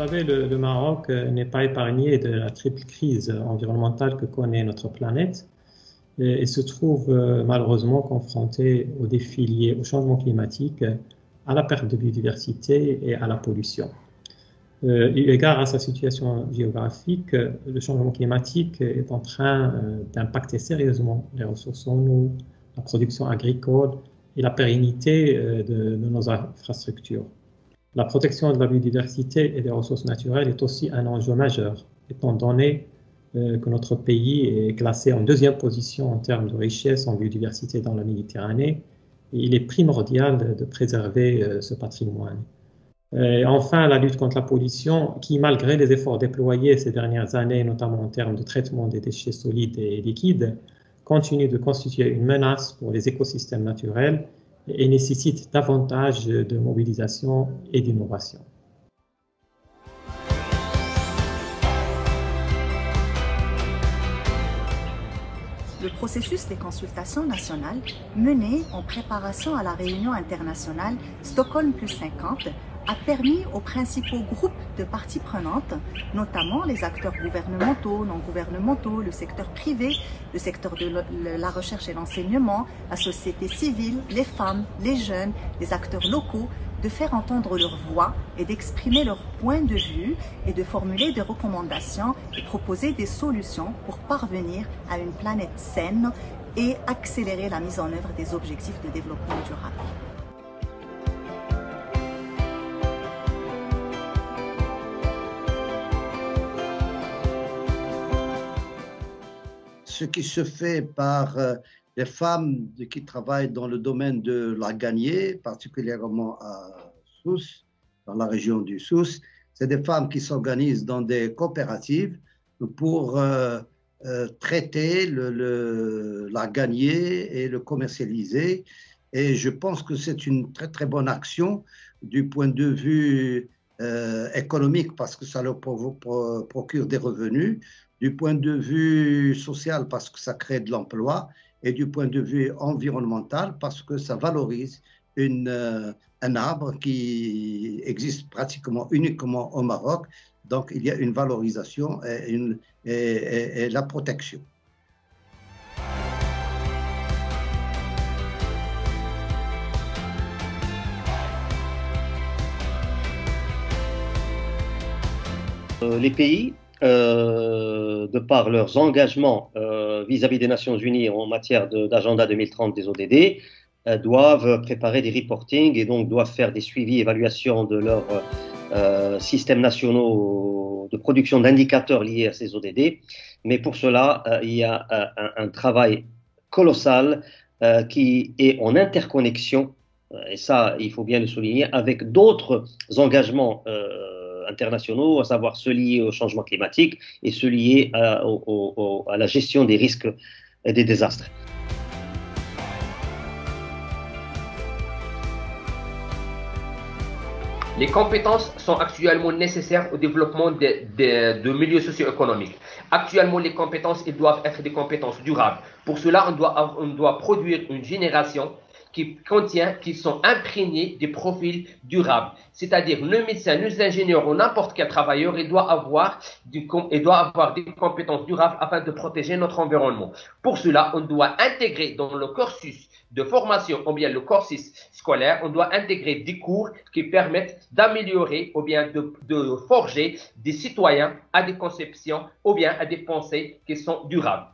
savez, le Maroc n'est pas épargné de la triple crise environnementale que connaît notre planète et se trouve malheureusement confronté aux défis liés au changement climatique, à la perte de biodiversité et à la pollution. Eu égard à sa situation géographique, le changement climatique est en train d'impacter sérieusement les ressources en eau, la production agricole et la pérennité de nos infrastructures. La protection de la biodiversité et des ressources naturelles est aussi un enjeu majeur, étant donné que notre pays est classé en deuxième position en termes de richesse en biodiversité dans la Méditerranée, et il est primordial de préserver ce patrimoine. Et enfin, la lutte contre la pollution, qui malgré les efforts déployés ces dernières années, notamment en termes de traitement des déchets solides et liquides, continue de constituer une menace pour les écosystèmes naturels et nécessite davantage de mobilisation et d'innovation. Le processus des consultations nationales mené en préparation à la réunion internationale Stockholm + 50 a permis aux principaux groupes de parties prenantes, notamment les acteurs gouvernementaux, non gouvernementaux, le secteur privé, le secteur de la recherche et l'enseignement, la société civile, les femmes, les jeunes, les acteurs locaux, de faire entendre leur voix et d'exprimer leur point de vue et de formuler des recommandations et proposer des solutions pour parvenir à une planète saine et accélérer la mise en œuvre des objectifs de développement durable. Ce qui se fait par les femmes qui travaillent dans le domaine de la Gagné, particulièrement à Sousse, dans la région du Sousse, c'est des femmes qui s'organisent dans des coopératives pour traiter la Gagné et le commercialiser. Et je pense que c'est une très très bonne action du point de vue économique parce que ça leur procure des revenus, du point de vue social parce que ça crée de l'emploi et du point de vue environnemental parce que ça valorise un arbre qui existe pratiquement uniquement au Maroc. Donc il y a une valorisation et la protection. Les pays, de par leurs engagements vis-à-vis des Nations Unies en matière d'agenda 2030 des ODD, doivent préparer des reportings et donc doivent faire des suivis, évaluations de leurs systèmes nationaux de production d'indicateurs liés à ces ODD. Mais pour cela, il y a un travail colossal qui est en interconnexion, et ça, il faut bien le souligner, avec d'autres engagements internationaux, à savoir ceux liés au changement climatique et ceux liés à la gestion des risques et des désastres. Les compétences sont actuellement nécessaires au développement de milieux socio-économiques. Actuellement, les compétences ils doivent être des compétences durables. Pour cela, on doit produire une génération qui sont imprégnés des profils durables. C'est-à-dire, le médecin, les ingénieurs ou n'importe quel travailleur, il doit avoir des compétences durables afin de protéger notre environnement. Pour cela, on doit intégrer dans le cursus de formation ou bien le cursus scolaire, on doit intégrer des cours qui permettent d'améliorer ou bien de forger des citoyens à des conceptions ou bien à des pensées qui sont durables.